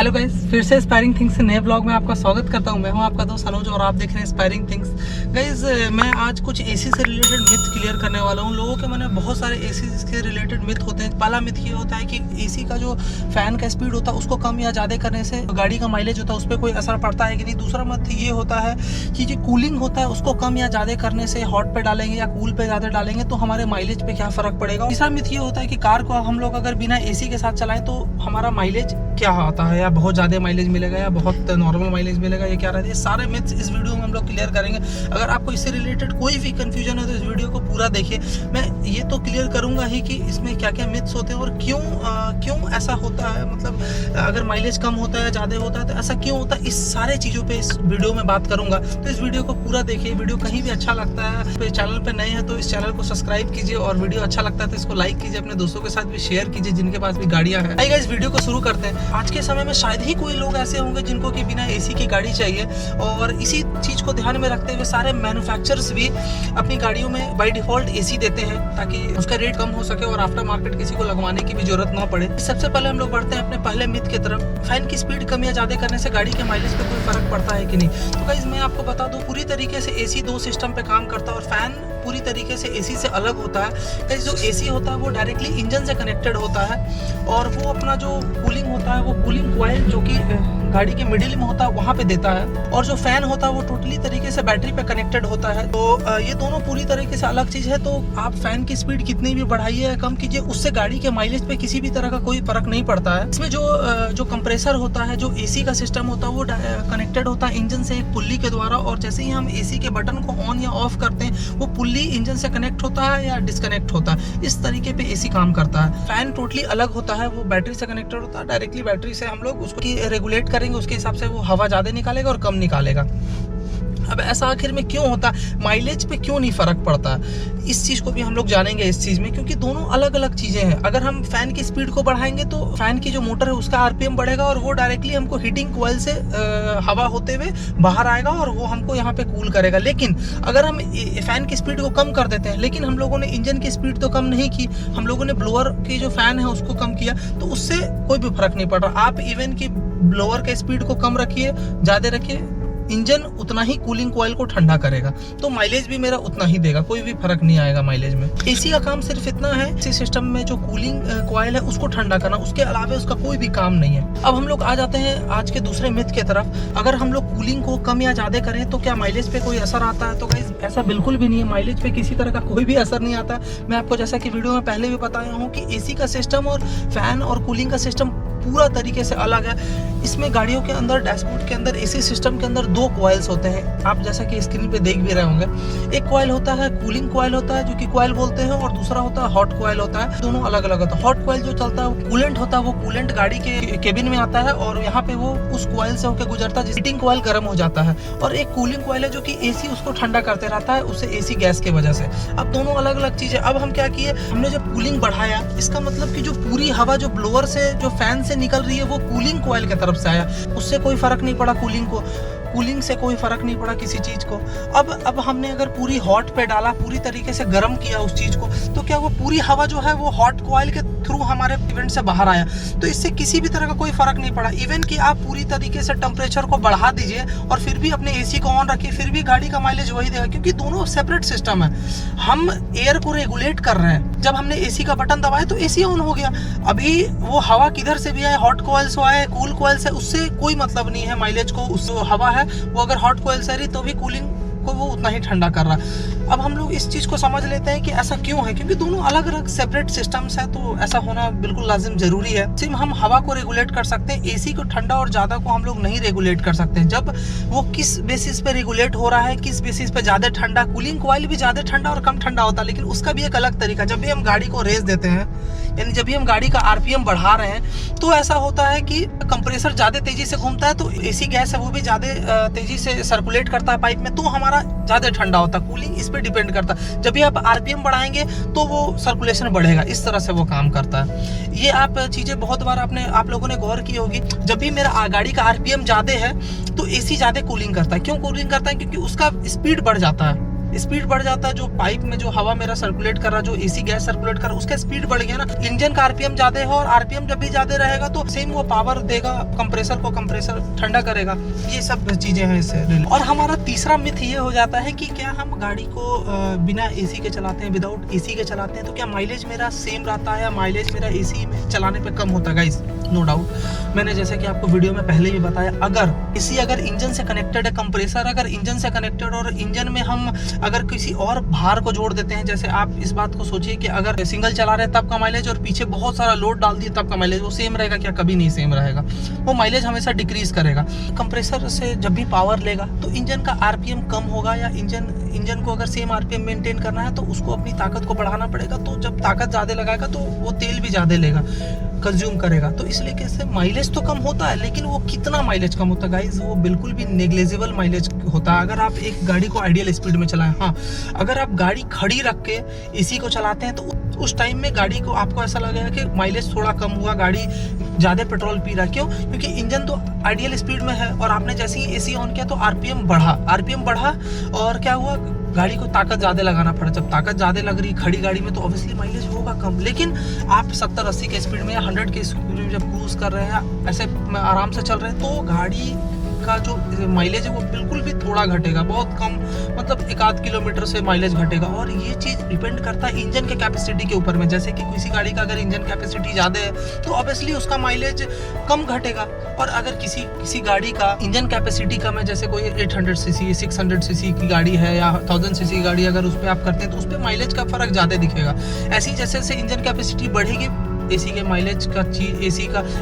Hello guys, फिर से inspiring things से नए ब्लॉग में आपका स्वागत करता हूं। मैं हूं आपका दोस्त अनुज और आप देख रहे हैं इंस्पायरिंग थिंग्स। गाइस, मैं आज कुछ एसी से रिलेटेड मिथ क्लियर करने वाला हूं। लोगों के मन में बहुत सारे एसी से रिलेटेड मिथ होते हैं। पहला मिथ ये होता है कि एसी का जो फैन का स्पीड होता है उसको कम या ज़्यादा करने से गाड़ी का माइलेज होता है उस पर कोई असर पड़ता है कि नहीं। दूसरा मिथ ये होता है कि जो कूलिंग होता है उसको कम या ज़्यादा करने से हॉट पे डालेंगे या कूल पे ज़्यादा डालेंगे तो हमारे माइलेज पे क्या फ़र्क पड़ेगा। तीसरा मिथ ये होता है कि कार को हम लोग अगर बिना एसी के साथ चलाएं तो हमारा माइलेज क्या आता है, या बहुत ज़्यादा माइलेज मिलेगा या बहुत नॉर्मल माइलेज मिलेगा, ये क्या रहता है। सारे मिथ्स इस वीडियो में हम लोग क्लियर करेंगे। अगर आपको इससे रिलेटेड कोई भी कंफ्यूजन है तो इस वीडियो को पूरा देखिए। मैं ये तो क्लियर करूंगा ही कि इसमें क्या क्या मिथ्स होते हैं और क्यों ऐसा होता है। मतलब अगर माइलेज कम होता है ज़्यादा होता है तो ऐसा क्यों होता है, इस सारे चीज़ों पे इस वीडियो में बात करूंगा। तो इस वीडियो को पूरा देखिए। वीडियो कहीं भी अच्छा लगता है तो चैनल पर नए हैं तो इस चैनल को सब्सक्राइब कीजिए और वीडियो अच्छा लगता है तो इसको लाइक कीजिए, अपने दोस्तों के साथ भी शेयर कीजिए जिनके पास भी गाड़ियाँ हैं। आइए इस वीडियो को शुरू करते हैं। आज के समय में शायद ही कोई लोग ऐसे होंगे जिनको कि बिना एसी की गाड़ी चाहिए, और इसी चीज़ को ध्यान में रखते हुए सारे मैन्युफैक्चरर्स भी अपनी गाड़ियों में बाय डिफॉल्ट एसी देते हैं ताकि उसका रेट कम हो सके और आफ्टर मार्केट किसी को लगवाने की भी जरूरत ना पड़े। सबसे पहले हम लोग बढ़ते हैं अपने पहले मिथ की तरफ। फैन की स्पीड कम या ज़्यादा करने से गाड़ी के माइलेज पे कोई फर्क पड़ता है कि नहीं। तो गाइस, मैं आपको बता दूं, पूरी तरीके से एसी दो सिस्टम पे काम करता है और फैन पूरी तरीके से एसी से अलग होता है। गाइस, जो एसी होता है वो डायरेक्टली इंजन से कनेक्टेड होता है और वो अपना जो कूलिंग होता है वो कूलिंग कॉइल जो कि गाड़ी के मिडिल में होता है वहाँ पे देता है, और जो फैन होता है वो टोटली तरीके से बैटरी पे कनेक्टेड होता है। तो ये दोनों पूरी तरीके से अलग चीज़ है। तो आप फैन की स्पीड कितनी भी बढ़ाइए या कम कीजिए, उससे गाड़ी के माइलेज पे किसी भी तरह का कोई फर्क नहीं पड़ता है। इसमें जो कंप्रेसर होता है, जो एसी का सिस्टम होता है वो कनेक्टेड होता है इंजन से एक पुल्ली के द्वारा, और जैसे ही हम एसी के बटन को ऑन या ऑफ करते हैं वो पुल्ली इंजन से कनेक्ट होता है या डिस्कनेक्ट होता है। इस तरीके पे एसी काम करता है। फैन टोटली अलग होता है, वो बैटरी से कनेक्टेड होता है। डायरेक्टली बैटरी से हम लोग उसको रेगुलेट करेंगे, उसके हिसाब से वो हवा ज़्यादा निकालेगा और कम निकालेगा। अब ऐसा आखिर में क्यों होता है, माइलेज पे क्यों नहीं फर्क पड़ता, इस चीज़ को भी हम लोग जानेंगे इस चीज़ में, क्योंकि दोनों अलग अलग चीज़ें हैं। अगर हम फैन की स्पीड को बढ़ाएंगे तो फैन की जो मोटर है उसका आरपीएम बढ़ेगा और वो डायरेक्टली हमको हीटिंग कॉइल से हवा होते हुए बाहर आएगा और वो हमको यहाँ पे कूल करेगा। लेकिन अगर हम फैन की स्पीड को कम कर देते हैं, लेकिन हम लोगों ने इंजन की स्पीड तो कम नहीं की, हम लोगों ने ब्लोअर की जो फैन है उसको कम किया, तो उससे कोई भी फर्क नहीं पड़ रहा। आप इवन की ब्लोअर के स्पीड को कम रखिए, ज़्यादा रखिए, इंजन उतना ही कूलिंग कॉइल को ठंडा करेगा, तो माइलेज भी मेरा उतना ही देगा, कोई भी फर्क नहीं आएगा माइलेज में। एसी का काम सिर्फ इतना है, इसी सिस्टम में जो कूलिंग कॉइल है उसको ठंडा करना, उसके अलावा उसका कोई भी काम नहीं है। अब हम लोग आ जाते हैं आज के दूसरे मिथ की तरफ। अगर हम लोग कूलिंग को कम या ज्यादा करें तो क्या माइलेज पे कोई असर आता है? तो गाइस, ऐसा बिल्कुल भी नहीं है। माइलेज पे किसी तरह का कोई भी असर नहीं आता। मैं आपको जैसा कि वीडियो में पहले भी बताया हूँ कि एसी का सिस्टम और फैन और कूलिंग का सिस्टम पूरा तरीके से अलग है। इसमें गाड़ियों के अंदर, डैशबोर्ड के अंदर, एसी सिस्टम के अंदर दो कॉइल्स होते हैं, आप जैसा कि स्क्रीन पे देख भी रहे होंगे। एक कॉइल होता है कूलिंग कॉइल होता है जो कि कॉइल बोलते हैं, और दूसरा होता है हॉट कॉइल होता है। दोनों अलग अलग होता है। हॉट कॉइल जो चलता है वो कूलेंट होता है, वो कूलेंट गाड़ी के केबिन में आता है और यहाँ पे वो उस कॉइल से होकर गुजरता है, हीटिंग कॉइल गर्म हो जाता है। और एक कूलिंग कॉइल है जो कि एसी उसको ठंडा करते रहता है, उसे एसी गैस की वजह से। अब दोनों अलग अलग चीजें। अब हम क्या किए, हमने जब कूलिंग बढ़ाया, इसका मतलब कि जो पूरी हवा जो ब्लोअर से, जो फैन से निकल रही है वो कूलिंग कॉइल की तरफ से आया, उससे कोई फर्क नहीं पड़ा कूलिंग से कोई फर्क नहीं पड़ा किसी चीज को। अब हमने अगर पूरी हॉट पे डाला, पूरी तरीके से गर्म किया उस चीज को, तो क्या वो पूरी हवा जो है वो हॉट कॉइल के थ्रू हमारे इवेंट से बाहर आया, तो इससे किसी भी तरह का कोई फर्क नहीं पड़ा। इवन कि आप पूरी तरीके से टेम्परेचर को बढ़ा दीजिए और फिर भी अपने एसी को ऑन रखिए, फिर भी गाड़ी का माइलेज वही देगा, क्योंकि दोनों सेपरेट सिस्टम है। हम एयर को रेगुलेट कर रहे हैं, जब हमने एसी का बटन दबाया तो एसी ऑन हो गया। अभी वो हवा किधर से भी आए, हॉट कॉइल से आए, कूल कॉइल से, उससे कोई मतलब नहीं है माइलेज को। उस हवा है वो अगर हॉट कॉइल से रही तो भी कूलिंग को वो उतना ही ठंडा कर रहा है। अब हम लोग इस चीज़ को समझ लेते हैं कि ऐसा क्यों है, क्योंकि दोनों अलग अलग सेपरेट सिस्टम्स है, तो ऐसा होना बिल्कुल लाजिम जरूरी है। सिर्फ हम हवा को रेगुलेट कर सकते हैं, एसी को ठंडा और ज़्यादा को हम लोग नहीं रेगुलेट कर सकते। जब वो किस बेसिस पे रेगुलेट हो रहा है, किस बेसिस पे ज़्यादा ठंडा, कूलिंग कॉइल भी ज़्यादा ठंडा और कम ठंडा होता है, लेकिन उसका भी एक अलग तरीका। जब भी हम गाड़ी को रेस देते हैं, यानी जब भी हम गाड़ी का आरपीएम बढ़ा रहे हैं, तो ऐसा होता है कि कंप्रेसर ज़्यादा तेजी से घूमता है, तो एसी गैस है वो भी ज़्यादा तेजी से सर्कुलेट करता है पाइप में, तो हमारा ज़्यादा ठंडा होता है। कूलिंग इस पे डिपेंड करता है। जब भी आप आरपीएम बढ़ाएंगे तो वो सर्कुलेशन बढ़ेगा, इस तरह से वो काम करता है। ये आप चीज़ें बहुत बार आप लोगों ने गौर की होगी। जब भी मेरा गाड़ी का आरपीएम ज़्यादा है तो एसी ज़्यादा कूलिंग करता है। क्यों कूलिंग करता है? क्योंकि उसका स्पीड बढ़ जाता है। स्पीड बढ़ जाता है, जो पाइप में जो हवा मेरा सर्कुलेट कर रहा, जो एसी गैस सर्कुलेट कर रहा, उसका स्पीड बढ़ गया ना, इंजन का आरपीएम ज्यादा है, और आरपीएम जब भी ज्यादा रहेगा तो सेम वो पावर देगा कंप्रेसर को, कंप्रेसर ठंडा करेगा। ये सब चीजें हैं इससे। और हमारा तीसरा मिथ ये हो जाता है कि क्या हम गाड़ी को बिना एसी के चलाते हैं, विदाउट एसी के चलाते हैं, तो क्या माइलेज मेरा सेम रहता है या माइलेज मेरा एसी में चलाने पे कम होता है? गाइस नो डाउट, मैंने जैसे कि आपको वीडियो में पहले भी बताया, अगर एसी अगर इंजन से कनेक्टेड है, कंप्रेसर अगर इंजन से कनेक्टेड, और इंजन में हम अगर किसी और भार को जोड़ देते हैं, जैसे आप इस बात को सोचिए कि अगर सिंगल चला रहे हैं तब का माइलेज और पीछे बहुत सारा लोड डाल दिए तब का माइलेज, वो सेम रहेगा क्या? कभी नहीं सेम रहेगा, वो माइलेज हमेशा डिक्रीज करेगा। कंप्रेसर से जब भी पावर लेगा तो इंजन का आरपीएम कम होगा, या इंजन को अगर सेम आरपीएम मेंटेन करना है तो उसको अपनी ताकत को बढ़ाना पड़ेगा। तो जब ताकत ज़्यादा लगाएगा तो वो तेल भी ज़्यादा लेगा, कंज्यूम करेगा, तो इसलिए कैसे माइलेज तो कम होता है, लेकिन वो कितना माइलेज कम होता है गाइज? वो बिल्कुल भी नेग्लिजिबल माइलेज होता है अगर आप एक गाड़ी को आइडियल स्पीड में चलाएं। हाँ, अगर आप गाड़ी खड़ी रख के एसी को चलाते हैं तो उस टाइम में गाड़ी को आपको ऐसा लगेगा कि माइलेज थोड़ा कम हुआ, गाड़ी ज़्यादा पेट्रोल पी रहा है। क्यों? क्योंकि इंजन तो आइडियल स्पीड में है और आपने जैसे ही एसी ऑन किया तो आरपीएम बढ़ा और क्या हुआ, गाड़ी को ताकत ज़्यादा लगाना पड़ा। जब ताकत ज़्यादा लग रही खड़ी गाड़ी में तो ऑब्वियसली माइलेज होगा कम। लेकिन आप 70-80 के स्पीड में या 100 के स्पीड में जब क्रूज कर रहे हैं, ऐसे आराम से चल रहे हैं, तो गाड़ी का जो माइलेज है वो बिल्कुल भी थोड़ा घटेगा, बहुत कम, मतलब 1-8 किलोमीटर से माइलेज घटेगा। और ये चीज़ डिपेंड करता है इंजन के कैपेसिटी के ऊपर में। जैसे कि किसी गाड़ी का अगर इंजन कैपेसिटी ज़्यादा है तो ऑब्वियसली उसका माइलेज कम घटेगा, और अगर किसी गाड़ी का इंजन कैपेसिटी कम है, जैसे कोई 800 सीसी 600 सीसी की गाड़ी है या 1000 सीसी की गाड़ी, अगर उस पर आप करते हैं तो उस पर माइलेज का फर्क ज़्यादा दिखेगा। ऐसी जैसे जैसे इंजन कैपेसिटी बढ़ेगी, एसी के माइलेज का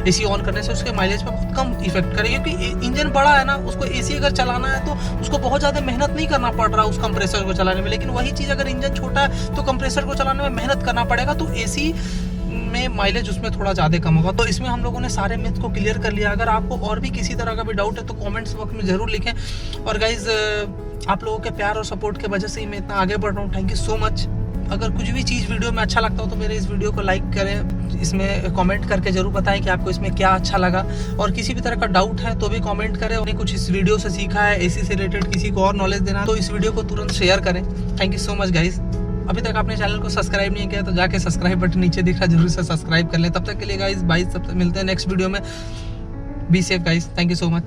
एसी ऑन करने से उसके माइलेज पे बहुत कम इफेक्ट करेगा, क्योंकि इंजन बड़ा है ना, उसको एसी अगर चलाना है तो उसको बहुत ज़्यादा मेहनत नहीं करना पड़ रहा उस कंप्रेसर को चलाने में। लेकिन वही चीज़ अगर इंजन छोटा है तो कंप्रेसर को चलाने में मेहनत करना पड़ेगा, तो एसी में माइलेज उसमें थोड़ा ज़्यादा कम होगा। तो इसमें हम लोगों ने सारे मिथ को क्लियर कर लिया। अगर आपको और भी किसी तरह का भी डाउट है तो कमेंट्स बॉक्स में ज़रूर लिखें। और गाइज, आप लोगों के प्यार और सपोर्ट की वजह से ही मैं इतना आगे बढ़ रहा हूँ। Thank you so much. अगर कुछ भी चीज़ वीडियो में अच्छा लगता हो तो मेरे इस वीडियो को लाइक करें, इसमें कमेंट करके ज़रूर बताएं कि आपको इसमें क्या अच्छा लगा, और किसी भी तरह का डाउट है तो भी कमेंट करें। उन्हें कुछ इस वीडियो से सीखा है, एसी से रिलेटेड किसी को और नॉलेज देना, तो इस वीडियो को तुरंत शेयर करें। Thank you so much guys. अभी तक आपने चैनल को सब्सक्राइब नहीं किया तो जाके सब्सक्राइब बटन नीचे दिख रहा है, जरूर से सब्सक्राइब कर लें। तब तक के लिए गाइज बाय, मिलते हैं नेक्स्ट वीडियो में। Be safe guys, thank you so much.